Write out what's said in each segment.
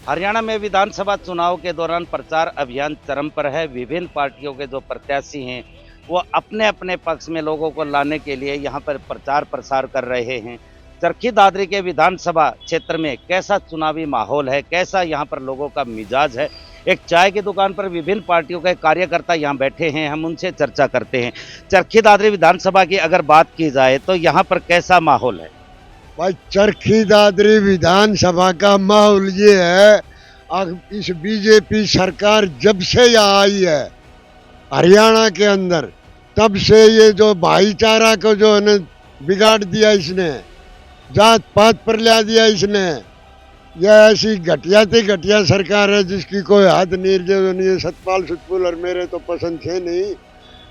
हरियाणा में विधानसभा चुनाव के दौरान प्रचार अभियान चरम पर है। विभिन्न पार्टियों के जो प्रत्याशी हैं वो अपने अपने पक्ष में लोगों को लाने के लिए यहाँ पर प्रचार प्रसार कर रहे हैं। चरखी दादरी के विधानसभा क्षेत्र में कैसा चुनावी माहौल है, कैसा यहाँ पर लोगों का मिजाज है। एक चाय की दुकान पर विभिन्न पार्टियों के कार्यकर्ता यहाँ बैठे हैं, हम उनसे चर्चा करते हैं। चरखी दादरी विधानसभा की अगर बात की जाए तो यहाँ पर कैसा माहौल है? भाई चरखी दादरी विधानसभा का माहौल ये है, अब इस बीजेपी सरकार जब से यहाँ आई है हरियाणा के अंदर, तब से ये जो भाईचारा को जो है ना बिगाड़ दिया इसने, जात पात पर ला दिया इसने। यह ऐसी घटिया से घटिया सरकार है जिसकी कोई हद नहीं है। सतपाल सुतपुल और मेरे तो पसंद थे नहीं,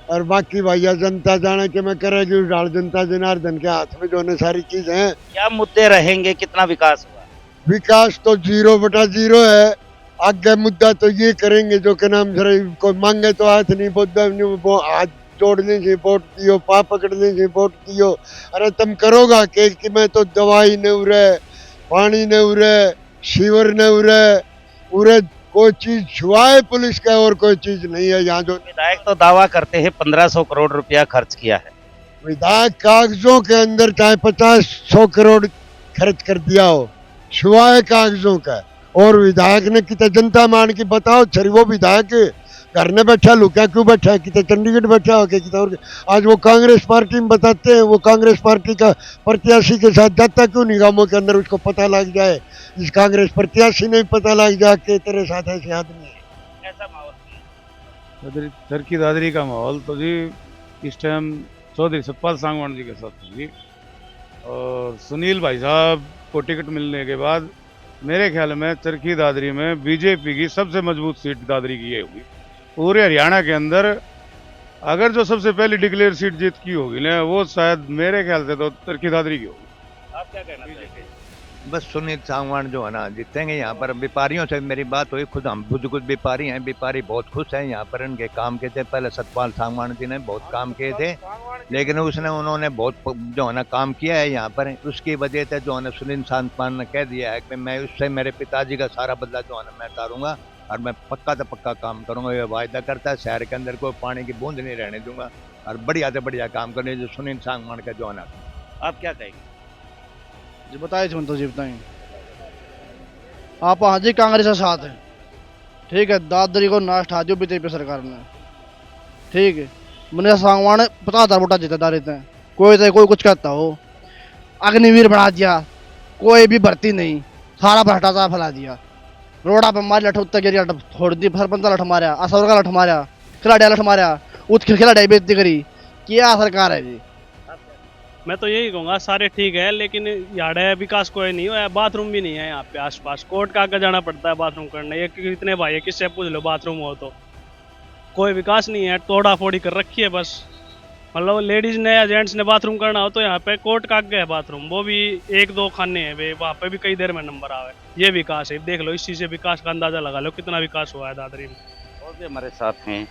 और बाकी भैया जनता जाने के मैं करेगी डाल जनता जनार्दन के हाथ में जो है सारी चीजें हैं। क्या मुद्दे रहेंगे, कितना विकास हुआ? विकास तो 0/0 है। आगे मुद्दा तो ये करेंगे जो के नाम जरा कोई मांगे तो हाथ नहीं वो हाथ जोड़ने से वोट दियो, पा पकड़ने से वोट दियो। अरे तुम करोगा कि मैं तो दवाई न उरे, पानी न उरे, सीवर न उरे कोई चीज छुआए पुलिस का और कोई चीज नहीं है यहाँ। जो विधायक तो दावा करते हैं 1500 करोड़ रुपया खर्च किया है। विधायक कागजों के अंदर चाहे 50-100 करोड़ खर्च कर दिया हो, छुआए कागजों का। और विधायक ने कितने जनता मान की बताओ, छरी वो विधायक घर में बैठा लुका क्यों बैठा है, कितने चंडीगढ़ बैठा हो कितना। और आज वो कांग्रेस पार्टी में बताते हैं, वो कांग्रेस पार्टी का प्रत्याशी के साथ जाता क्यों नहीं गाँवों के अंदर, उसको पता लग जाए। इस कांग्रेस प्रत्याशी ने पता लग जाए कि तेरे साथ ऐसे आदमी है। कैसा माहौल? चरखी दादरी का माहौल तो जी इस टाइम चौधरी सतपाल सांगवान जी के साथ है जी। और सुनील भाई साहब को टिकट मिलने के बाद मेरे ख्याल में चरखी दादरी में बीजेपी की सबसे मजबूत सीट दादरी की ये होगी। पूरे हरियाणा के अंदर अगर जो सबसे पहली डिक्लेयर सीट जीत की होगी ना, वो शायद मेरे ख्याल से तो चरखी दादरी की होगी। आप क्या कहना चाहेंगे? बस सुनील सांगवान जो है ना जीतेंगे। यहाँ पर व्यापारियों से मेरी बात हुई, खुद हम कुछ व्यापारी हैं, व्यापारी बहुत खुश हैं यहाँ पर इनके काम के थे। पहले सतपाल सांगवान जी ने बहुत काम किए थे, लेकिन उन्होंने बहुत जो है ना काम किया है यहाँ पर। उसकी वजह से जो है ना सुनील सांगवान ने कह दिया है कि मैं उससे मेरे पिताजी का सारा बदला जो है ना मैं उतारूंगा और मैं पक्का से पक्का काम करूंगा। ये वायदा करता है, शहर के अंदर कोई पानी की बूंद नहीं रहने दूंगा और बढ़िया से बढ़िया काम करने जो सुनील सांगवान का जो है ना। आप क्या कहेंगे? जी बताइए तो जी बताएंगे आप। हाँ जी कांग्रेस के साथ है, ठीक है। दादरी को नाश उठा दियो बीजेपी सरकार ने, ठीक है। मैंने सांगवान 50,000 वोटा जीता दारी थे, कोई कुछ कहता हो। अग्निवीर बढ़ा दिया, कोई भी भर्ती नहीं, सारा भ्रष्टाचार फैला दिया। रोडा पे मारी लठ उत्तर गिरी छोड़ दी, सरपंच लठ मारा, असौर का लठ मारा, खिलाड़िया लठ मारा, खिलाड़ी बेइज्जती करी। क्या सरकार है जी? मैं तो यही कहूँगा सारे ठीक है, लेकिन यहाँ विकास कोई नहीं हुआ। बाथरूम भी नहीं है यहाँ पे आसपास, कोर्ट का आगे जाना पड़ता है बाथरूम करने। ये कितने भाई है, किससे पूछ लो बाथरूम हो तो। कोई विकास नहीं है, तोड़ा फोड़ी कर रखी है बस। मतलब लेडीज ने या जेंट्स ने बाथरूम करना हो तो यहाँ पे कोर्ट का आगे है बाथरूम, वो भी 1-2 खाने हैं वे, वहाँ पे भी कई देर में नंबर आवे। ये विकास है, देख लो, इसी से विकास का अंदाजा लगा लो कितना विकास हुआ है दादरी में। और भी हमारे साथ हैं,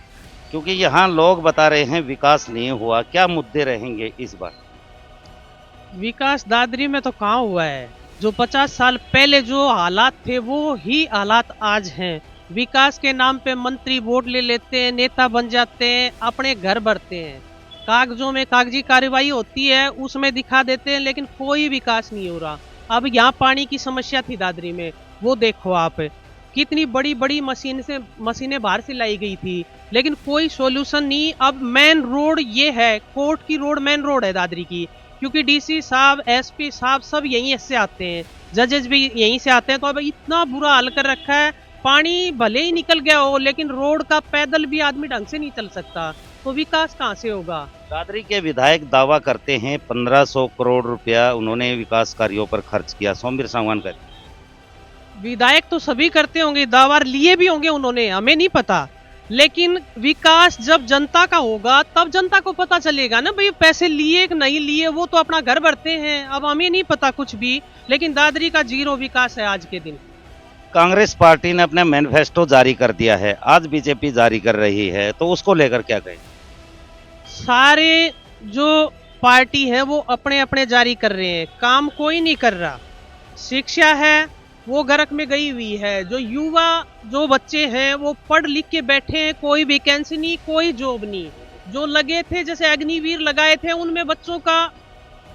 क्योंकि यहाँ लोग बता रहे हैं विकास नहीं हुआ। क्या मुद्दे रहेंगे इस बार? विकास दादरी में तो कहाँ हुआ है? जो 50 साल पहले जो हालात थे वो ही हालात आज हैं। विकास के नाम पे मंत्री वोट ले लेते हैं, नेता बन जाते हैं, अपने घर भरते हैं, कागजों में कागजी कार्रवाई होती है उसमें दिखा देते हैं, लेकिन कोई विकास नहीं हो रहा। अब यहाँ पानी की समस्या थी दादरी में, वो देखो आप, कितनी बड़ी बड़ी मशीनें बाहर से लाई गई थी, लेकिन कोई सॉल्यूशन नहीं। अब मेन रोड ये है, कोर्ट की रोड मेन रोड है दादरी की, क्योंकि डीसी साहब, एसपी साहब सब यहीं से आते हैं, जजेस भी यहीं से आते हैं। तो अब इतना बुरा हाल कर रखा है, पानी भले ही निकल गया हो लेकिन रोड का पैदल भी आदमी ढंग से नहीं चल सकता, तो विकास कहाँ से होगा? दादरी के विधायक दावा करते हैं 1500 करोड़ रुपया उन्होंने विकास कार्यों पर खर्च किया। सोमवीर सांगवान का विधायक तो सभी करते होंगे, दावा लिए भी होंगे उन्होंने, हमें नहीं पता। लेकिन विकास जब जनता का होगा तब जनता को पता चलेगा ना भाई पैसे लिए कि नहीं लिए, वो तो अपना घर भरते हैं। अब हमें नहीं पता कुछ भी, लेकिन दादरी का 0 विकास है आज के दिन। कांग्रेस पार्टी ने अपना मैनिफेस्टो जारी कर दिया है, आज बीजेपी जारी कर रही है, तो उसको लेकर क्या कहें? सारे जो पार्टी है वो अपने अपने जारी कर रहे हैं, काम कोई नहीं कर रहा। शिक्षा है, वो गर्क में गई हुई है। जो युवा जो बच्चे हैं वो पढ़ लिख के बैठे हैं, कोई वैकेंसी नहीं, कोई जॉब नहीं। जो लगे थे जैसे अग्निवीर लगाए थे उनमें बच्चों का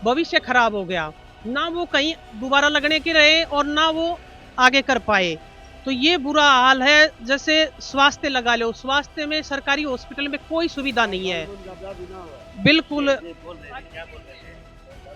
भविष्य खराब हो गया, ना वो कहीं दोबारा लगने के रहे और ना वो आगे कर पाए। तो ये बुरा हाल है। जैसे स्वास्थ्य लगा लो, स्वास्थ्य में सरकारी हॉस्पिटल में कोई सुविधा नहीं है बिल्कुल।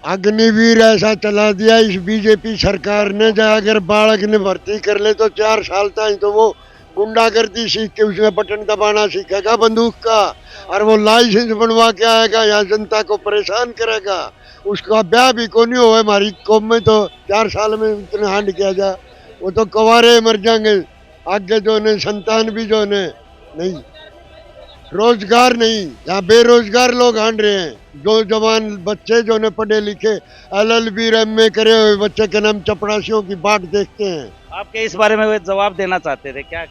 अग्निवीर ऐसा चला दिया इस बीजेपी सरकार ने, जहाँ अगर बालक ने भर्ती कर ले तो 4 साल तक तो वो गुंडागर्दी सीख के उसमें बटन दबाना सीखेगा बंदूक का, और वो लाइसेंस बनवा के आएगा, यहाँ जनता को परेशान करेगा। उसका ब्याह भी को नहीं हो, हमारी कौम में तो 4 साल में इतने हांड किया जा, वो तो कवारे मर जाएंगे आगे, जो ने संतान भी जो ने नहीं, रोजगार नहीं, यहाँ बेरोजगार लोग हांड रहे हैं। जो जवान बच्चे जो ने पढ़े लिखे LLB MA करे हुए बच्चे के नाम चपरासियों की बाट देखते हैं। आपके इस बारे में वे जवाब देना चाहते थे क्या?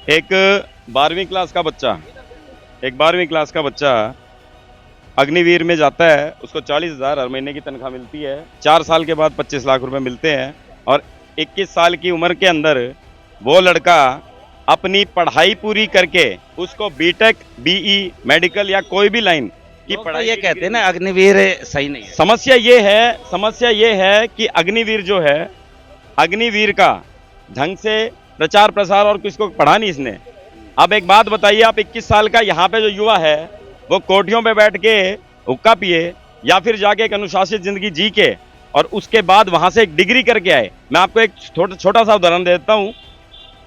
एक 12वीं क्लास का बच्चा अग्निवीर में जाता है, उसको 40,000 हर महीने की तनख्वाह मिलती है, 4 साल के बाद 25 लाख रुपए मिलते हैं, और 21 साल की उम्र के अंदर वो लड़का अपनी पढ़ाई पूरी करके उसको बीटेक, BE, मेडिकल या कोई भी लाइन की पढ़ाई, ये कहते हैं ना अग्निवीर सही नहीं है। समस्या ये है कि अग्निवीर जो है, अग्निवीर का ढंग से प्रचार प्रसार और किसको पढ़ा नहीं इसने। अब एक बात बताइए, आप 21 साल का यहाँ पे जो युवा है वो कोठियों पे बैठ के हुक्का पिए या फिर जाके एक अनुशासित जिंदगी जी के और उसके बाद वहां से एक डिग्री करके आए। मैं आपको एक छोटा सा उदाहरण देता हूँ।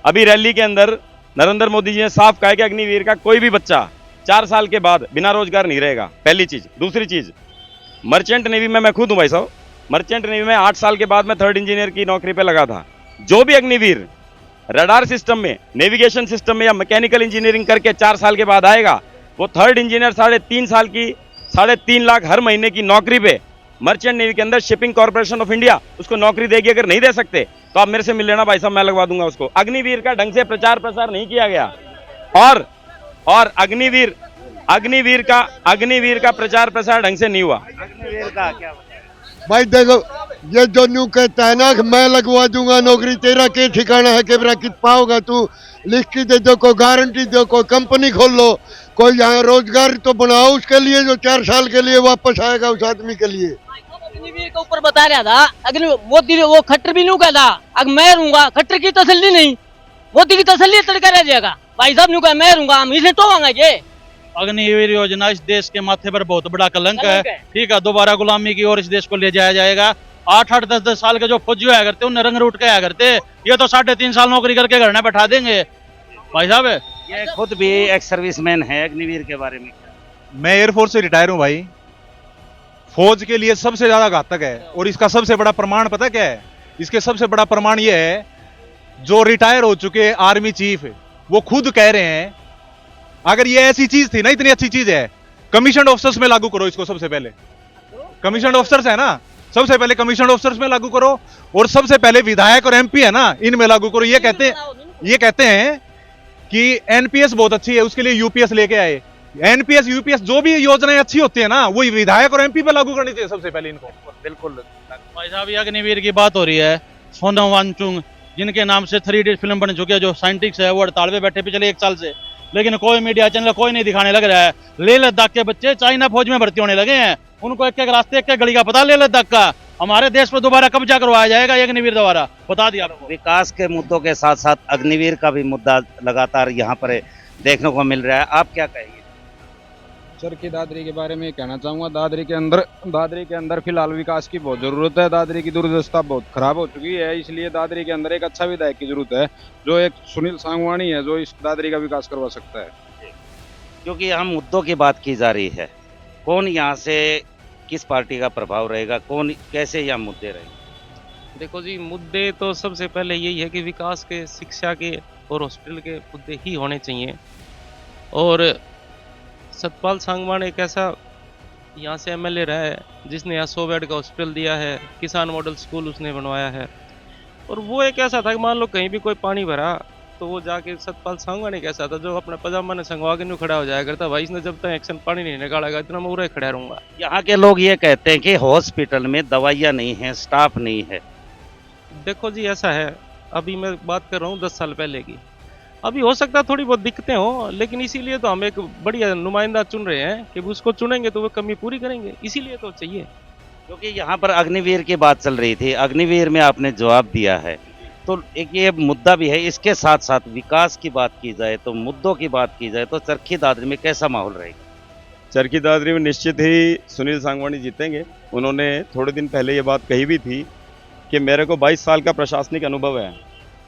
अभी रैली के अंदर नरेंद्र मोदी जी ने साफ कहा कि अग्निवीर का कोई भी बच्चा 4 साल के बाद बिना रोजगार नहीं रहेगा, पहली चीज। दूसरी चीज, मर्चेंट नेवी में मैं खुद हूं भाई साहब, मर्चेंट नेवी में 8 साल के बाद मैं 3rd इंजीनियर की नौकरी पे लगा था। जो भी अग्निवीर रडार सिस्टम में, नेविगेशन सिस्टम में या मैकेनिकल इंजीनियरिंग करके 4 साल के बाद आएगा, वो 3rd इंजीनियर 3.5 साल की 3.5 लाख हर महीने की नौकरी पे मर्चेंट नेवी के अंदर शिपिंग कॉर्पोरेशन ऑफ इंडिया उसको नौकरी देगी। अगर नहीं दे सकते तो आप मेरे से मिल लेना भाई साहब, मैं लगवा दूंगा उसको। अग्निवीर का ढंग से प्रचार प्रसार नहीं किया गया, और अग्निवीर का प्रचार प्रसार ढंग से नहीं हुआ। अग्निवीर का क्या भाई देखो, ये जो न्यू कहता है ना कि मैं लगवा दूंगा नौकरी, तेरा क्या ठिकाना है कि मेरा कित पाओगा? तू लिख के दे दो, कोई गारंटी दो, कोई कंपनी खोल लो, कोई यहाँ रोजगार तो बनाओ उसके लिए जो 4 साल के लिए वापस आएगा उस आदमी के लिए। अग्निवीर के ऊपर बता रहा था, मोदी वो खट्टर भी नहीं कहता, अब मैं रहूंगा, खट्टर की तसल्ली नहीं, मोदी की तसल्ली तड़का रह जाएगा। भाई साहब कहा मैं रहूंगा, हम इसे तो ये अग्निवीर योजना इस देश के माथे पर बहुत बड़ा कलंक है। ठीक है, दोबारा गुलामी की ओर इस देश को ले जाया जाएगा। 8-8, 10-10 साल के जो फौजी आया करते उन्हें रंग रूट के आया करते, ये तो 3.5 साल नौकरी करके घर में बैठा देंगे। भाई साहब ये खुद भी एक सर्विसमैन है, अग्निवीर के बारे में क्या? मैं एयरफोर्स से रिटायर हूं भाई। फौज के लिए सबसे ज्यादा घातक है, और इसका सबसे बड़ा प्रमाण पता क्या है? इसके सबसे बड़ा प्रमाण ये है, जो रिटायर हो चुके आर्मी चीफ वो खुद कह रहे हैं, अगर ये ऐसी चीज थी ना, इतनी अच्छी चीज है, कमीशन ऑफिसर्स में लागू करो इसको। सबसे पहले कमीशन ऑफिसर्स है ना, सबसे पहले कमीशन ऑफिसर्स में लागू करो, और सबसे पहले विधायक और MP है ना, इनमें लागू करो। ये कहते हैं कि NPS बहुत अच्छी है, उसके लिए UPS लेके आए। NPS UPS जो भी योजनाएं अच्छी होती है ना, वो विधायक और MP पे लागू करनी चाहिए सबसे पहले इनको। बिल्कुल भाई साहब, ये अग्निवीर की बात हो रही है। सोनम वांगचुक जिनके नाम से 3D फिल्म बन चुकी है, जो साइंटिस्ट है, वो हड़ताल पे बैठे पिछले 1 साल से, लेकिन कोई मीडिया चैनल कोई नहीं दिखाने लग रहा है। लेह लद्दाख के बच्चे चाइना फौज में भर्ती होने लगे हैं, उनको एक रास्ते, एक गली का पता लेह लद्दाख का। हमारे देश पर दोबारा कब्जा करवाया जाएगा ये अग्निवीर द्वारा, बता दिया आपको। विकास के मुद्दों के साथ साथ अग्निवीर का भी मुद्दा लगातार यहाँ पर देखने को मिल रहा है, आप क्या कहेंगे? चरखी दादरी के बारे में कहना चाहूँगा, दादरी के अंदर फिलहाल विकास की बहुत ज़रूरत है। दादरी की दुर्दशा बहुत खराब हो चुकी है, इसलिए दादरी के अंदर एक अच्छा विधायक की जरूरत है, जो एक सुनील सांगवानी है, जो इस दादरी का विकास करवा सकता है। क्योंकि यहाँ मुद्दों की बात की जा रही है, कौन यहाँ से किस पार्टी का प्रभाव रहेगा, कौन कैसे यहाँ मुद्दे रहेंगे? देखो जी, मुद्दे तो सबसे पहले यही है कि विकास के, शिक्षा के और हॉस्पिटल के मुद्दे ही होने चाहिए। और सतपाल सांगवान एक ऐसा यहाँ से MLA रहा है जिसने यहाँ 100 बेड का हॉस्पिटल दिया है, किसान मॉडल स्कूल उसने बनवाया है। और वो एक ऐसा था कि मान लो कहीं भी कोई पानी भरा तो वो जाके सतपाल सांगवान एक ऐसा था जो अपना पजामा ने संगवा के नहीं खड़ा हो जाया करता, भाई इसने जब तक एक्शन पानी नहीं निकालेगा इतना मैं उरे खड़ा रहूंगा। यहाँ के लोग ये कहते हैं कि हॉस्पिटल में दवाइयाँ नहीं है, स्टाफ नहीं है, देखो जी ऐसा है, अभी मैं बात कर रहा हूँ 10 साल पहले की। अभी हो सकता है थोड़ी बहुत दिक्कतें हो, लेकिन इसीलिए तो हम एक बढ़िया नुमाइंदा चुन रहे हैं कि उसको चुनेंगे तो वो कमी पूरी करेंगे, इसीलिए तो चाहिए। क्योंकि यहाँ पर अग्निवीर की बात चल रही थी, अग्निवीर में आपने जवाब दिया है, तो एक ये मुद्दा भी है। इसके साथ साथ विकास की बात की जाए तो, मुद्दों की बात की जाए तो चरखी दादरी में कैसा माहौल रहेगा? चरखी दादरी में निश्चित ही सुनील सांगवानी जीतेंगे। उन्होंने थोड़े दिन पहले ये बात कही भी थी कि मेरे को 22 साल का प्रशासनिक अनुभव है,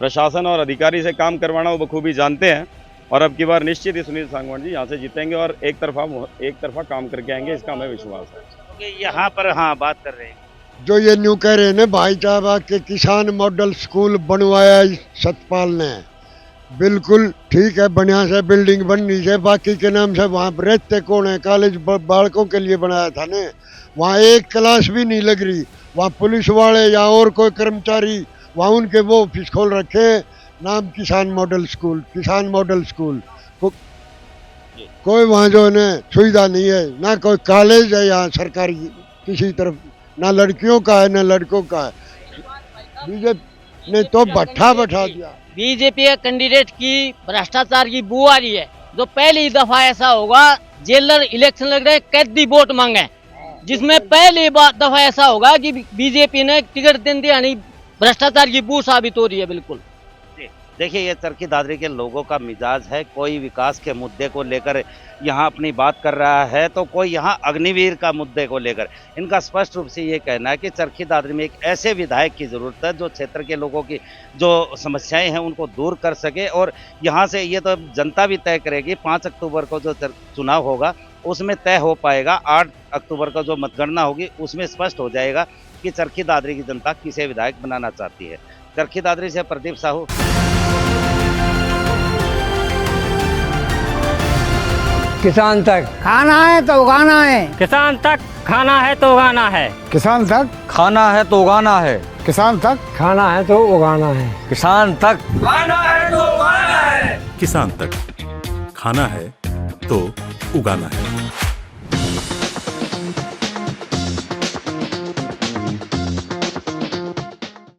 प्रशासन और अधिकारी से काम करवाना वो बखूबी जानते हैं, और अब की बार निश्चित ही सुनील सांगवानी जी यहाँ से जीतेंगे और एक तरफा काम करके आएंगे, इसका हमें विश्वास है। क्योंकि यहाँ पर हाँ बात कर रहे हैं जो ये न्यू कह रहे हैं ना भाई साहब के किसान मॉडल स्कूल बनवाया इस सतपाल ने, बिल्कुल ठीक है, बढ़िया से बिल्डिंग बननी है, बाकी के नाम से वहाँ रहते कौन है? कॉलेज बालकों के लिए बनाया था ने, वहाँ एक क्लास भी नहीं लग रही, वहाँ पुलिस वाले या और कोई कर्मचारी वहाँ उनके वो ऑफिस खोल रखे, नाम किसान मॉडल स्कूल, किसान मॉडल स्कूल कोई वहाँ जो है ना सुविधा नहीं है, ना कोई कॉलेज है यहाँ सरकारी किसी तरफ, ना लड़कियों का है ना लड़कों का है। बीजेपी ने तो बैठा दिया। बीजेपी के कैंडिडेट की भ्रष्टाचार की बू आ रही है। जो पहली दफा ऐसा होगा, जेलर इलेक्शन लग रहे, कैदी वोट मांगे, जिसमें पहली दफा ऐसा होगा कि बीजेपी ने टिकट देने यानी भ्रष्टाचार की बू साबित हो रही है। बिल्कुल देखिए, ये चरखी दादरी के लोगों का मिजाज है, कोई विकास के मुद्दे को लेकर यहाँ अपनी बात कर रहा है तो कोई यहाँ अग्निवीर का मुद्दे को लेकर। इनका स्पष्ट रूप से ये कहना है कि चरखी दादरी में एक ऐसे विधायक की ज़रूरत है जो क्षेत्र के लोगों की जो समस्याएं हैं उनको दूर कर सके, और यहाँ से ये तो जनता भी तय करेगी। 5 अक्टूबर को जो चुनाव होगा उसमें तय हो पाएगा, 8 अक्टूबर को जो मतगणना होगी उसमें स्पष्ट हो जाएगा कि चरखी दादरी की जनता किसे विधायक बनाना चाहती है। चरखी दादरी से प्रदीप साहू। किसान तक खाना है तो उगाना है, किसान तक खाना है तो उगाना है, किसान तक खाना है तो उगाना है, किसान तक खाना है तो उगाना है, किसान तक खाना है तो उगाना है, किसान तक खाना है तो उगाना है।